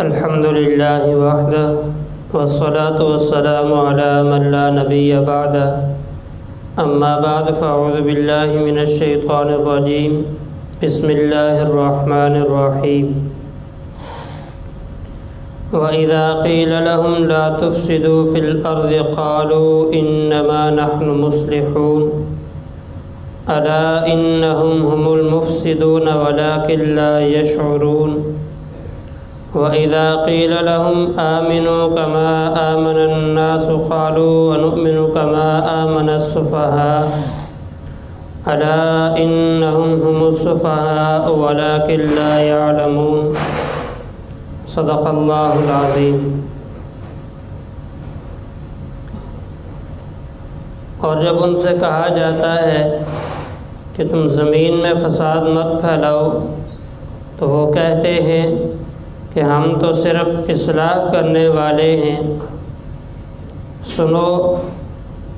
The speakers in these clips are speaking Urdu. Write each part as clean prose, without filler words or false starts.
الحمد للہ وحدہ والصلاة والسلام علی من لا نبی بعدہ اما بعد فاعوذ باللہ من الشیطان الرجیم بسم اللہ الرحمن الرحیم وَإِذَا قِيلَ لَهُمْ لَا تُفْسِدُوا فِي الْأَرْضِ قَالُوا إِنَّمَا نَحْنُ مُصْلِحُونَ أَلَا إِنَّهُمْ هُمُ الْمُفْسِدُونَ وَلَكِنْ لَا يَشْعُرُونَ وَإِذَا قِيلَ لَهُمْ آمِنُوا كَمَا آمَنَ النَّاسُ قَالُوا وَنُؤْمِنُ كَمَا آمَنَ السُّفَهَاءُ أَلَا إِنَّهُمْ هُمُ السُّفَهَاءُ وَلَكِنْ لَا يَعْلَمُونَ صدق اللہ العظیم۔ اور جب ان سے کہا جاتا ہے کہ تم زمین میں فساد مت پھیلاؤ تو وہ کہتے ہیں کہ ہم تو صرف اصلاح کرنے والے ہیں۔ سنو،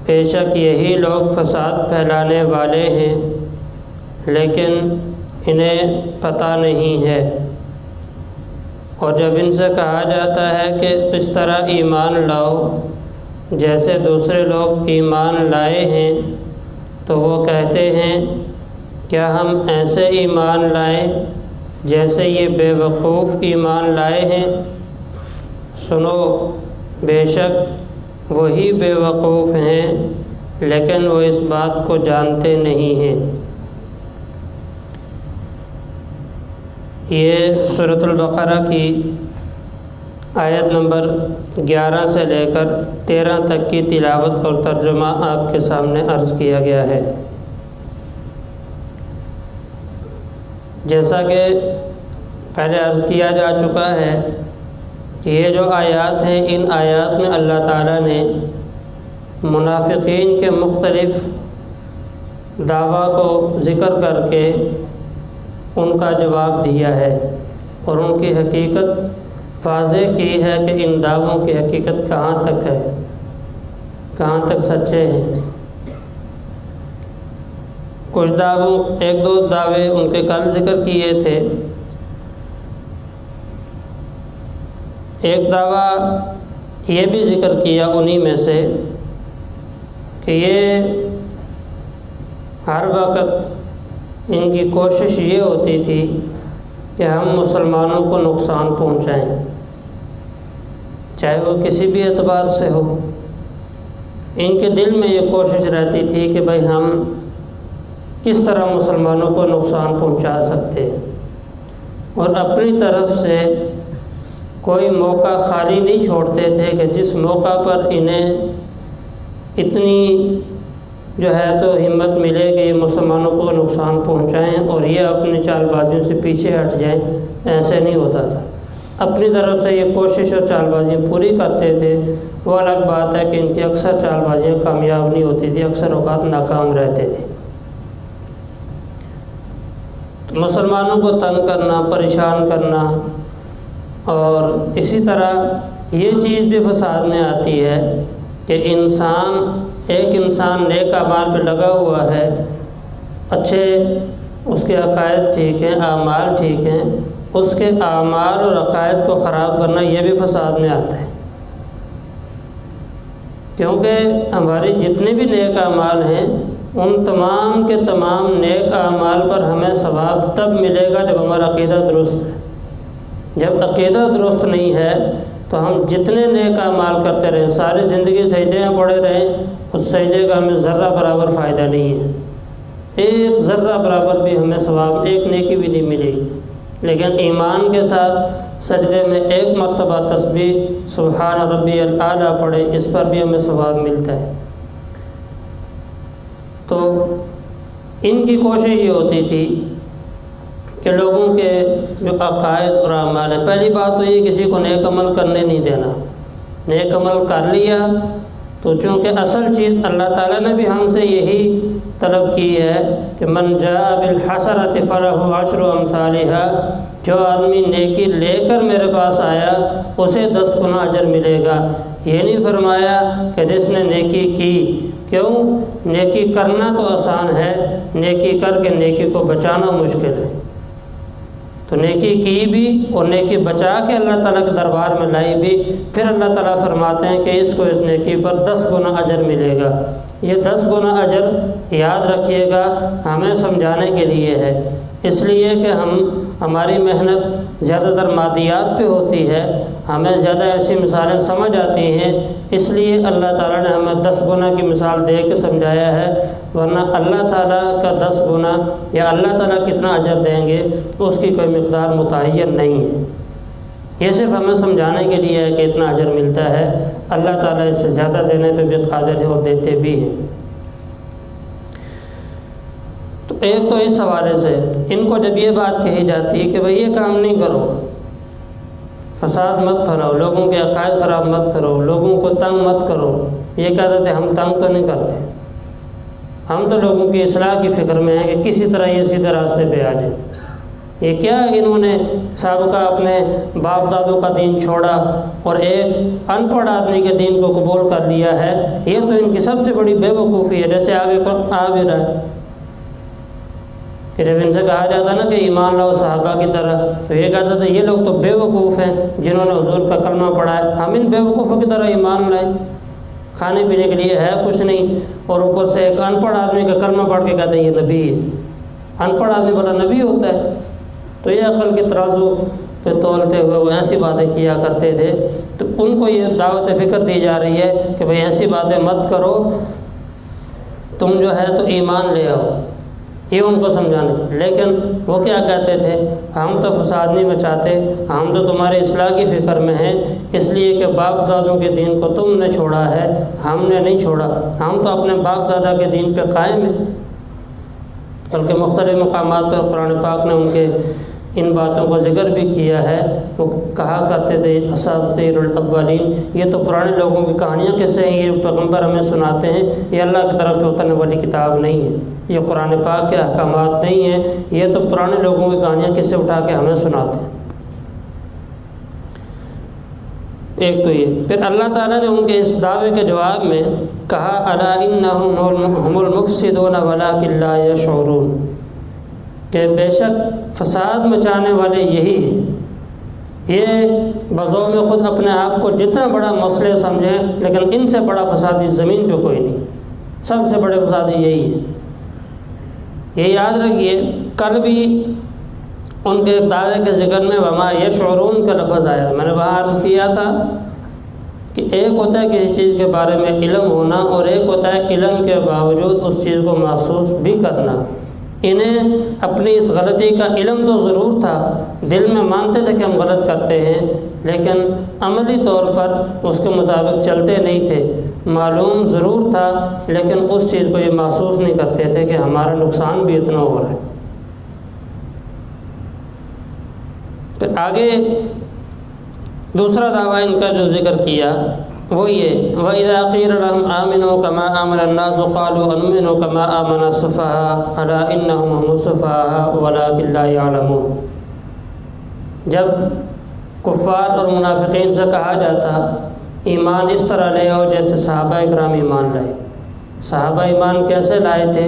بے شک یہی لوگ فساد پھیلانے والے ہیں لیکن انہیں پتہ نہیں ہے۔ اور جب ان سے کہا جاتا ہے کہ اس طرح ایمان لاؤ جیسے دوسرے لوگ ایمان لائے ہیں تو وہ کہتے ہیں کیا ہم ایسے ایمان لائیں جیسے یہ بے وقوف ایمان لائے ہیں؟ سنو، بے شک وہی بے وقوف ہیں لیکن وہ اس بات کو جانتے نہیں ہیں۔ یہ سورۃ البقرہ کی آیت نمبر 11 سے لے کر 13 تک کی تلاوت اور ترجمہ آپ کے سامنے عرض کیا گیا ہے۔ جیسا کہ پہلے عرض کیا جا چکا ہے کہ یہ جو آیات ہیں، ان آیات میں اللہ تعالیٰ نے منافقین کے مختلف دعویٰ کو ذکر کر کے ان کا جواب دیا ہے اور ان کی حقیقت واضح کی ہے کہ ان دعووں کی حقیقت کہاں تک ہے، کہاں تک سچے ہیں۔ کچھ ایک دو دعوے ان کے کل ذکر کیے تھے۔ ایک دعویٰ یہ بھی ذکر کیا انہی میں سے کہ یہ ہر وقت ان کی کوشش یہ ہوتی تھی کہ ہم مسلمانوں کو نقصان پہنچائیں، چاہے وہ کسی بھی اعتبار سے ہو۔ ان کے دل میں یہ کوشش رہتی تھی کہ بھئی ہم کس طرح مسلمانوں کو نقصان پہنچا سکتے، اور اپنی طرف سے کوئی موقع خالی نہیں چھوڑتے تھے کہ جس موقع پر انہیں اتنی جو ہے تو ہمت ملے کہ یہ مسلمانوں کو نقصان پہنچائیں اور یہ اپنی چال بازیوں سے پیچھے ہٹ جائیں۔ ایسے نہیں ہوتا تھا، اپنی طرف سے یہ کوشش اور چال بازیاں پوری کرتے تھے۔ وہ الگ بات ہے کہ ان کی اکثر چال بازیاں کامیاب نہیں ہوتی تھی، اکثر اوقات ناکام رہتے تھے۔ تو مسلمانوں کو تنگ کرنا، پریشان کرنا، اور اسی طرح یہ چیز بھی فساد میں آتی ہے کہ ایک انسان نیک اعمال پہ لگا ہوا ہے، اچھے اس کے عقائد ٹھیک ہیں، اعمال ٹھیک ہیں، اس کے اعمال اور عقائد کو خراب کرنا یہ بھی فساد میں آتا ہے۔ کیونکہ ہماری جتنے بھی نیک اعمال ہیں ان تمام کے تمام نیک اعمال پر ہمیں ثواب تب ملے گا جب ہمارا عقیدہ درست ہے۔ جب عقیدہ درست نہیں ہے تو ہم جتنے نیک اعمال کرتے رہیں، ساری زندگی سجدے میں پڑے رہیں، اس سجدے کا ہمیں ذرہ برابر فائدہ نہیں ہے، ایک ذرہ برابر بھی ہمیں ثواب، ایک نیکی بھی نہیں ملے گی۔ لیکن ایمان کے ساتھ سجدے میں ایک مرتبہ تسبیح سبحان ربی الاعلیٰ پڑھے، اس پر بھی ہمیں ثواب ملتا ہے۔ تو ان کی کوشش یہ ہوتی تھی کہ لوگوں کے جو عقائد اور اعمال ہیں، پہلی بات تو یہ کسی کو نیک عمل کرنے نہیں دینا۔ نیک عمل کر لیا تو چونکہ اصل چیز اللہ تعالیٰ نے بھی ہم سے یہی طلب کی ہے کہ من جاء بالحسنۃ فلہ عشر امثالھا، جو آدمی نیکی لے کر میرے پاس آیا اسے 10 گنا اجر ملے گا۔ یہ نہیں فرمایا کہ جس نے نیکی کی، کیوں؟ نیکی کرنا تو آسان ہے، نیکی کر کے نیکی کو بچانا مشکل ہے۔ تو نیکی کی بھی اور نیکی بچا کے اللہ تعالیٰ کے دربار میں لائی بھی، پھر اللہ تعالیٰ فرماتے ہیں کہ اس کو اس نیکی پر 10 گنا اجر ملے گا۔ یہ 10 گنا اجر یاد رکھیے گا ہمیں سمجھانے کے لیے ہے، اس لیے کہ ہماری محنت زیادہ تر مادیات پہ ہوتی ہے، ہمیں زیادہ ایسی مثالیں سمجھ آتی ہیں، اس لیے اللہ تعالیٰ نے ہمیں 10 گنا کی مثال دے کے سمجھایا ہے، ورنہ اللہ تعالیٰ کا 10 گنا یا اللہ تعالیٰ کتنا اجر دیں گے اس کی کوئی مقدار متعین نہیں ہے۔ یہ صرف ہمیں سمجھانے کے لیے ہے کہ اتنا اجر ملتا ہے، اللہ تعالیٰ اس سے زیادہ دینے پہ بھی قادر ہے اور دیتے بھی ہیں۔ تو ایک تو اس حوالے سے ان کو جب یہ بات کہی جاتی ہے کہ بھئی یہ کام نہیں کرو، فساد مت پھیلاؤ، لوگوں کے عقائد خراب مت کرو، لوگوں کو تنگ مت کرو، یہ کہتے تھے ہم تنگ تو نہیں کرتے، ہم تو لوگوں کی اصلاح کی فکر میں ہیں کہ کسی طرح یہ سیدھے راستے پہ آ جائے۔ یہ کیا انہوں نے سابقہ اپنے باپ دادوں کا دین چھوڑا اور ایک ان پڑھ آدمی کے دین کو قبول کر لیا ہے، یہ تو ان کی سب سے بڑی بے وقوفی ہے۔ جیسے آگے آ بھی رہا ہے کہ جب ان سے کہا جاتا نا کہ ایمان لاؤ صحابہ کی طرح، تو یہ کہتا تھا یہ لوگ تو بے وقوف ہیں جنہوں نے حضور کا کلمہ پڑھا ہے، ہم ان بے وقوفوں کی طرح ایمان لائیں، کھانے پینے کے لیے ہے کچھ نہیں، اور اوپر سے ایک ان پڑھ آدمی کا کلمہ پڑھ کے کہتے ہیں یہ نبی ہے۔ ان پڑھ آدمی بڑا نبی ہوتا ہے؟ تو یہ عقل کے ترازو پہ تولتے ہوئے وہ ایسی باتیں کیا کرتے تھے۔ تو ان کو یہ دعوت فکر دی جا رہی ہے کہ بھئی ایسی باتیں مت کرو، تم جو ہے تو ایمان لے آؤ، یہ ان کو سمجھانے۔ لیکن وہ کیا کہتے تھے؟ ہم تو فساد نہیں مچاتے، ہم تو تمہاری اصلاح کی فکر میں ہیں، اس لیے کہ باپ دادوں کے دین کو تم نے چھوڑا ہے، ہم نے نہیں چھوڑا، ہم تو اپنے باپ دادا کے دین پہ قائم ہیں۔ بلکہ مختلف مقامات پر قرآن پاک نے ان کے ان باتوں کو ذکر بھی کیا ہے۔ وہ کہا کرتے تھے اساطیر الاولین، یہ تو پرانے لوگوں کی کہانیاں کیسے ہیں، یہ پیغمبر ہمیں سناتے ہیں، یہ اللہ کی طرف سے اترنے والی کتاب نہیں ہے، یہ قرآن پاک کے احکامات نہیں ہیں، یہ تو پرانے لوگوں کی کہانیاں کیسے اٹھا کے ہمیں سناتے ہیں۔ ایک تو یہ، پھر اللہ تعالیٰ نے ان کے اس دعوے کے جواب میں کہا الا انہم هم المفسدون ولکن لا یشعرون، کہ بے شک فساد مچانے والے یہی ہیں، یہ بذوق خود اپنے آپ کو جتنا بڑا مسئلہ سمجھیں، لیکن ان سے بڑا فسادی زمین پہ کوئی نہیں، سب سے بڑے فسادی یہی ہے۔ یہ یاد رکھیے، کل بھی ان کے دعوے کے ذکر میں وما یشعرون کا لفظ آیا تھا۔ میں نے وہاں عرض کیا تھا کہ ایک ہوتا ہے کسی چیز کے بارے میں علم ہونا، اور ایک ہوتا ہے علم کے باوجود اس چیز کو محسوس بھی کرنا۔ انہیں اپنی اس غلطی کا علم تو ضرور تھا، دل میں مانتے تھے کہ ہم غلط کرتے ہیں، لیکن عملی طور پر اس کے مطابق چلتے نہیں تھے۔ معلوم ضرور تھا لیکن اس چیز کو یہ محسوس نہیں کرتے تھے کہ ہمارا نقصان بھی اتنا ہو رہا ہے۔ پھر آگے دوسرا دعویٰ ان کا جو ذکر کیا وہ یہ وَإِذَا قِيلَ لَهُمْ آمِنُوا كَمَا آمَنَ النَّاسُ قَالُوا أَنُؤْمِنُ كَمَا آمَنَ السُّفَهَاءُ أَلَا إِنَّهُمْ هُمُ السُّفَهَاءُ وَلَٰكِن لَا يَعْلَمُونَ۔ جب کفار اور منافقین سے کہا جاتا ایمان اس طرح لے آؤ جیسے صحابہ اکرام ایمان لائے۔ صحابہ ایمان کیسے لائے تھے؟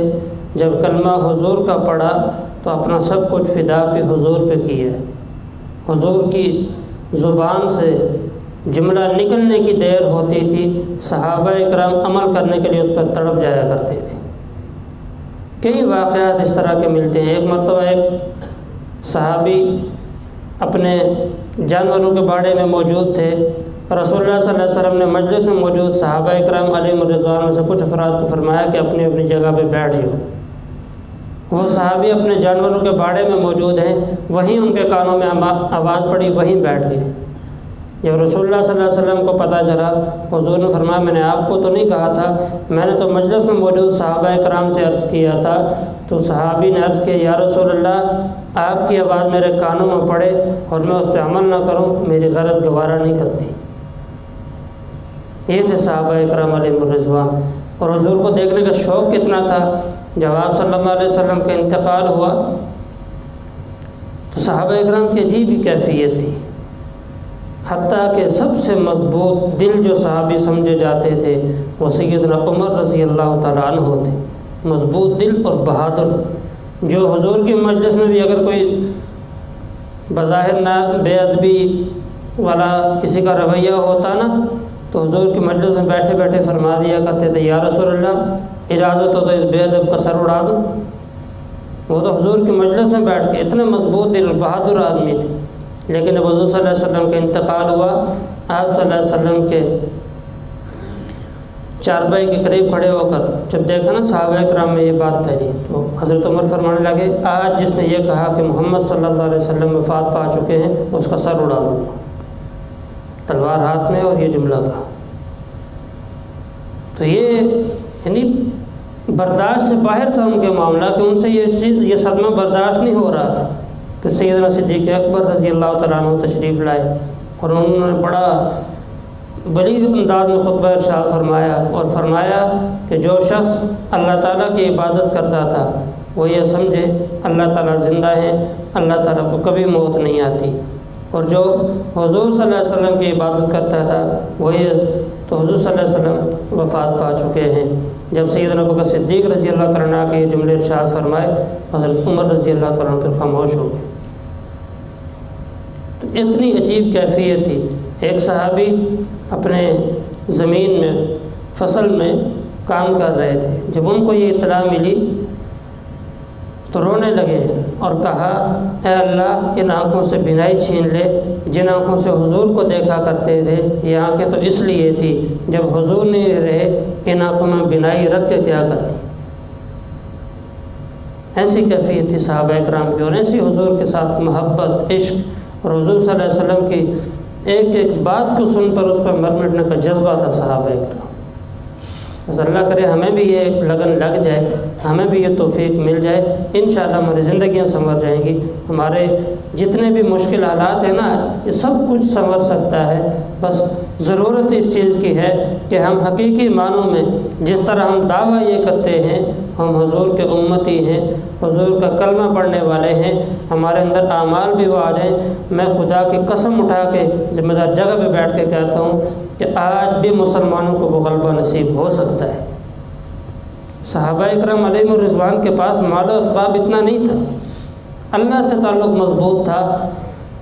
جب کلمہ حضور کا پڑھا تو اپنا سب کچھ فدا پہ حضور پہ کیا، حضور کی زبان سے جملہ نکلنے کی دیر ہوتی تھی، صحابہ اکرام عمل کرنے کے لیے اس پر تڑپ جایا کرتے تھے۔ کئی واقعات اس طرح کے ملتے ہیں۔ ایک مرتبہ ایک صحابی اپنے جانوروں کے باڑے میں موجود تھے، رسول اللہ صلی اللہ علیہ وسلم نے مجلس میں موجود صحابہ اکرام علیہم الرضوان میں سے کچھ افراد کو فرمایا کہ اپنی اپنی جگہ پہ بیٹھ جاؤ۔ وہ صحابی اپنے جانوروں کے باڑے میں موجود ہیں، وہیں ان کے کانوں میں آواز پڑی، وہیں بیٹھ گئے۔ جب رسول اللہ صلی اللہ علیہ وسلم کو پتہ چلا، حضور نے فرمایا میں نے آپ کو تو نہیں کہا تھا، میں نے تو مجلس میں موجود صحابہ کرام سے عرض کیا تھا۔ تو صحابی نے عرض کیا یا رسول اللہ، آپ کی آواز میرے کانوں میں پڑے اور میں اس پہ عمل نہ کروں، میری غرض گوارا نہیں کرتی۔ یہ تھے صحابہ کرام علیہم الرضوان، اور حضور کو دیکھنے کا شوق کتنا تھا۔ جب آپ صلی اللہ علیہ وسلم کا انتقال ہوا تو صحابہ کرام کی عجیب ہی کیفیت تھی، حتیٰ کہ سب سے مضبوط دل جو صحابی سمجھے جاتے تھے وہ سیدنا عمر رضی اللہ تعالیٰ عنہ تھے۔ مضبوط دل اور بہادر، جو حضور کی مجلس میں بھی اگر کوئی بظاہر نہ بے ادبی والا کسی کا رویہ ہوتا نا تو حضور کی مجلس میں بیٹھے بیٹھے فرما دیا کرتے تھے، یا رسول اللہ اجازت ہو تو اس بے ادب کا سر اڑا دوں۔ وہ تو حضور کی مجلس میں بیٹھ کے اتنے مضبوط دل بہادر آدمی تھے، لیکن جب حضور صلی اللہ علیہ وسلم کا انتقال ہوا، آپ صلی اللہ علیہ وسلم کے چارپائی کے قریب کھڑے ہو کر جب دیکھا نا صحابہ کرام میں یہ بات پھیلی تو حضرت عمر فرمانے لگے، آج جس نے یہ کہا کہ محمد صلی اللہ علیہ وسلم وفات پا چکے ہیں اس کا سر اڑا دوں گا، تلوار ہاتھ میں اور یہ جملہ کہا۔ تو یہ یعنی برداشت سے باہر تھا ان کے معاملہ کہ ان سے یہ صدمہ برداشت نہیں ہو رہا تھا۔ تو سیدنا صدیق اکبر رضی اللہ تعالیٰ عنہ تشریف لائے اور انہوں نے بڑا بلیغ انداز میں خطبہ ارشاد فرمایا اور فرمایا کہ جو شخص اللہ تعالیٰ کی عبادت کرتا تھا وہ یہ سمجھے اللہ تعالیٰ زندہ ہیں، اللہ تعالیٰ کو کبھی موت نہیں آتی، اور جو حضور صلی اللہ علیہ وسلم کی عبادت کرتا تھا وہ یہ تو حضور صلی اللہ علیہ وسلم وفات پا چکے ہیں۔ جب سیدنا ابوبکر صدیق رضی اللہ تعالیٰ عنہ کے یہ جملے ارشاد فرمائے، حضرت عمر رضی اللہ تعالیٰ عنہ پھر خاموش ہو گئے۔ تو اتنی عجیب کیفیت تھی۔ ایک صحابی اپنے زمین میں فصل میں کام کر رہے تھے، جب ان کو یہ اطلاع ملی تو رونے لگے اور کہا، اے اللہ ان آنکھوں سے بینائی چھین لے، جن آنکھوں سے حضور کو دیکھا کرتے تھے یہ آنکھیں تو اس لیے تھی جب حضور نہیں رہے ان آنکھوں میں بینائی رکھتے تھے کرنی۔ ایسی کیفیت تھی صحابہ کرام کی، اور ایسی حضور کے ساتھ محبت، عشق، اور حضور صلی اللہ علیہ وسلم کی ایک ایک بات کو سن پر اس پر مر مٹنے کا جذبہ تھا صحابہ کرام۔ بس اللہ کرے ہمیں بھی یہ لگن لگ جائے، ہمیں بھی یہ توفیق مل جائے، انشاءاللہ ہماری زندگیاں سنور جائیں گی۔ ہمارے جتنے بھی مشکل حالات ہیں نا یہ سب کچھ سنور سکتا ہے، بس ضرورت اس چیز کی ہے کہ ہم حقیقی معنوں میں جس طرح ہم دعویٰ یہ کرتے ہیں ہم حضور کے امتی ہیں، حضور کا کلمہ پڑھنے والے ہیں، ہمارے اندر اعمال بھی وہ آ جائیں۔ میں خدا کی قسم اٹھا کے ذمہ دار جگہ پہ بیٹھ کے کہتا ہوں کہ آج بھی مسلمانوں کو وہ غلبہ نصیب ہو سکتا ہے۔ صحابہ اکرام علیہم الرضوان کے پاس مال و اسباب اتنا نہیں تھا، اللہ سے تعلق مضبوط تھا۔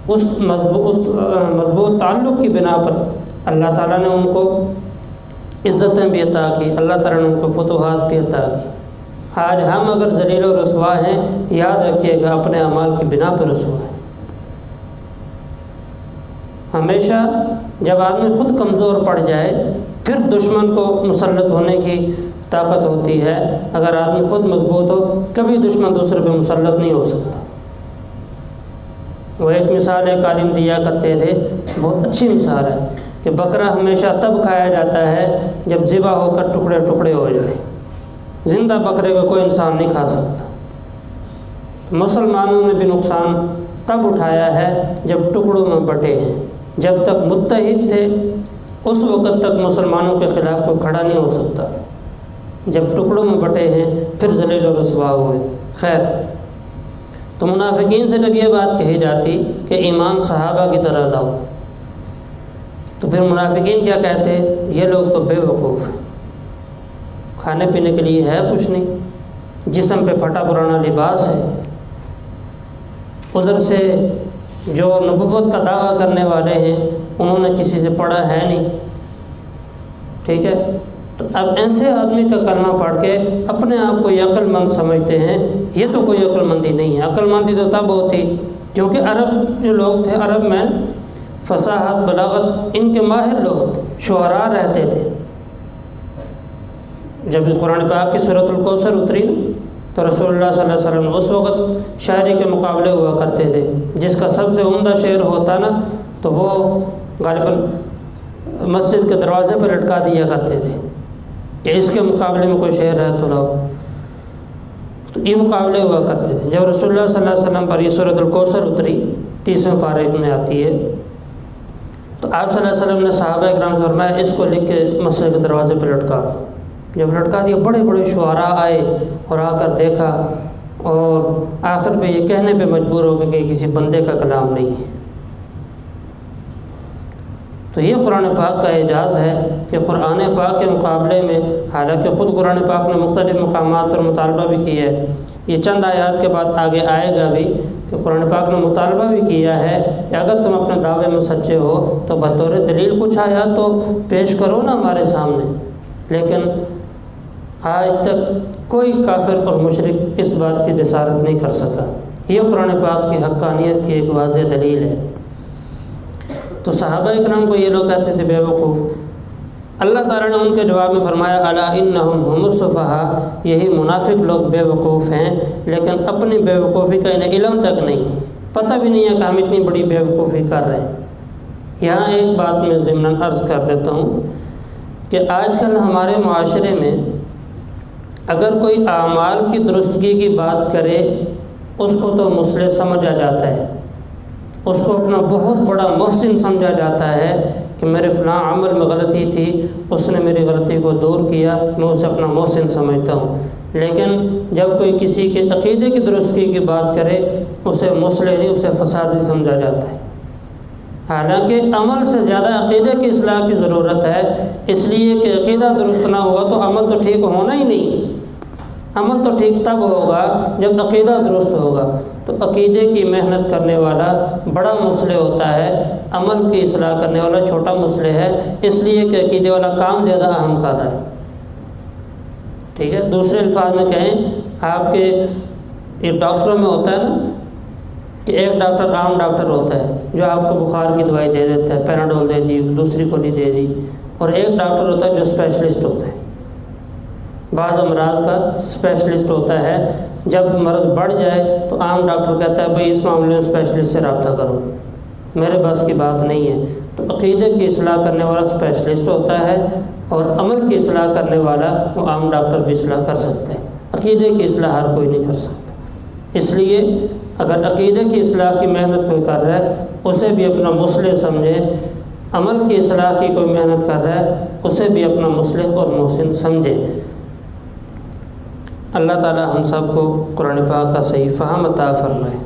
اس مضبوط تعلق کی بنا پر اللہ تعالیٰ نے ان کو عزتیں بھی عطا کی، اللہ تعالیٰ نے ان کو فتوحات بھی عطا کی۔ آج ہم اگر ذلیل و رسوا ہیں یاد رکھیے گا اپنے اعمال کی بنا پر رسوا ہیں۔ ہمیشہ جب آدمی خود کمزور پڑ جائے پھر دشمن کو مسلط ہونے کی طاقت ہوتی ہے، اگر آدمی خود مضبوط ہو کبھی دشمن دوسرے پہ مسلط نہیں ہو سکتا۔ وہ ایک مثال ایک عالم دیا کرتے تھے، بہت اچھی مثال ہے کہ بکرا ہمیشہ تب کھایا جاتا ہے جب ذبح ہو کر ٹکڑے ٹکڑے ہو جائے، زندہ بکرے کو کوئی انسان نہیں کھا سکتا۔ مسلمانوں نے بھی نقصان تب اٹھایا ہے جب ٹکڑوں میں بٹے ہیں، جب تک متحد تھے اس وقت تک مسلمانوں کے خلاف کوئی کھڑا نہیں ہو سکتا تھا، جب ٹکڑوں میں بٹے ہیں پھر ذلیل و رسوا ہوئے۔ خیر، تو منافقین سے جب یہ بات کہی جاتی کہ ایمان صحابہ کی طرح لاؤ تو پھر منافقین کیا کہتے، یہ لوگ تو بے وقوف ہیں، کھانے پینے کے لیے ہے کچھ نہیں، جسم پہ پھٹا پرانا لباس ہے، ادھر سے جو نبوت کا دعویٰ کرنے والے ہیں انہوں نے کسی سے پڑھا ہے نہیں، ٹھیک ہے۔ تو اب ایسے آدمی کا کلمہ پڑھ کے اپنے آپ کو یہ عقل مند سمجھتے ہیں، یہ تو کوئی عقل مندی نہیں ہے۔ عقل مندی تو تب ہوتی کیونکہ عرب جو لوگ تھے، عرب میں فصاحت بلاغت ان کے ماہر لوگ، شعراء رہتے تھے۔ جب قرآن پاک کی سورۃ الکوثر اتری تو رسول اللہ صلی اللہ علیہ وسلم اس وقت شاعری کے مقابلے ہوا کرتے تھے، جس کا سب سے عمدہ شعر ہوتا نا تو وہ غالباً مسجد کے دروازے پر لٹکا دیا کرتے تھے کہ اس کے مقابلے میں کوئی شعر ہے تو لاؤ۔ تو یہ مقابلے ہوا کرتے تھے۔ جب رسول اللہ صلی اللہ علیہ وسلم پر یہ سورۃ الکوثر اتری 30ویں پارے میں آتی ہے، تو آپ صلی اللہ علیہ وسلم نے صحابہ اکرام سے فرمایا اس کو لکھ کے مسجد کے دروازے پر لٹکا دو۔ جب لٹکا دیا بڑے بڑے شعراء آئے اور آ کر دیکھا اور آخر پہ یہ کہنے پہ مجبور ہو گئے کہ کسی بندے کا کلام نہیں ہے۔ تو یہ قرآن پاک کا اعجاز ہے کہ قرآن پاک کے مقابلے میں، حالانکہ خود قرآن پاک نے مختلف مقامات پر مطالبہ بھی کیا ہے، یہ چند آیات کے بعد آگے آئے گا بھی کہ قرآن پاک نے مطالبہ بھی کیا ہے کہ اگر تم اپنے دعوے میں سچے ہو تو بطور دلیل کچھ آیات تو پیش کرو نا ہمارے سامنے۔ لیکن آج تک کوئی کافر اور مشرک اس بات کی جسارت نہیں کر سکا۔ یہ قرآن پاک کی حقانیت کی ایک واضح دلیل ہے۔ تو صحابہ اکرام کو یہ لوگ کہتے تھے بے وقوف، اللہ تعالیٰ نے ان کے جواب میں فرمایا الا انہم هم السفہاء، یہی منافق لوگ بے وقوف ہیں، لیکن اپنی بے وقوفی کا انہیں علم تک نہیں، پتہ بھی نہیں ہے کہ ہم اتنی بڑی بے وقوفی کر رہے ہیں۔ یہاں ایک بات میں ضمناً عرض کر دیتا ہوں کہ آج کل ہمارے معاشرے میں اگر کوئی اعمال کی درستگی کی بات کرے اس کو تو مصلح سمجھا جاتا ہے، اس کو اپنا بہت بڑا محسن سمجھا جاتا ہے کہ میرے فلاں عمل میں غلطی تھی، اس نے میری غلطی کو دور کیا، میں اسے اپنا محسن سمجھتا ہوں۔ لیکن جب کوئی کسی کے عقیدے کی درستگی کی بات کرے اسے مصلح نہیں، اسے فسادی سمجھا جاتا ہے۔ حالانکہ عمل سے زیادہ عقیدے کی اصلاح کی ضرورت ہے، اس لیے کہ عقیدہ درست نہ ہوا تو عمل تو ٹھیک ہونا ہی نہیں۔ عمل تو ٹھیک تب ہوگا جب عقیدہ درست ہوگا۔ تو عقیدے کی محنت کرنے والا بڑا مصلح ہوتا ہے، عمل کی اصلاح کرنے والا چھوٹا مصلح ہے، اس لیے کہ عقیدے والا کام زیادہ اہم کر رہا ہے۔ ٹھیک ہے، دوسرے الفاظ میں کہیں آپ کے یہ ڈاکٹروں میں ہوتا ہے نا کہ ایک ڈاکٹر عام ڈاکٹر ہوتا ہے جو آپ کو بخار کی دوائی دے دیتا ہے، پیناڈول دے دی، دوسری گولی دے دی، اور ایک ڈاکٹر ہوتا ہے جو اسپیشلسٹ ہوتا ہے، بعض امراض کا اسپیشلسٹ ہوتا ہے۔ جب مرض بڑھ جائے تو عام ڈاکٹر کہتا ہے بھئی اس معاملے میں اسپیشلسٹ سے رابطہ کرو، میرے بس کی بات نہیں ہے۔ تو عقیدے کی اصلاح کرنے والا اسپیشلسٹ ہوتا ہے، اور عمل کی اصلاح کرنے والا وہ عام ڈاکٹر بھی اصلاح کر سکتا ہے، عقیدے کی اصلاح ہر کوئی نہیں کر سکتا۔ اس لیے اگر عقیدے کی اصلاح کی محنت کوئی کر رہا ہے اسے بھی اپنا مصلح سمجھے، عمل کی اصلاح کی کوئی محنت کر رہا ہے اسے بھی اپنا مصلح اور محسن سمجھے۔ اللہ تعالی ہم سب کو قرآن پاک کا صحیح فہم عطا فرمائے۔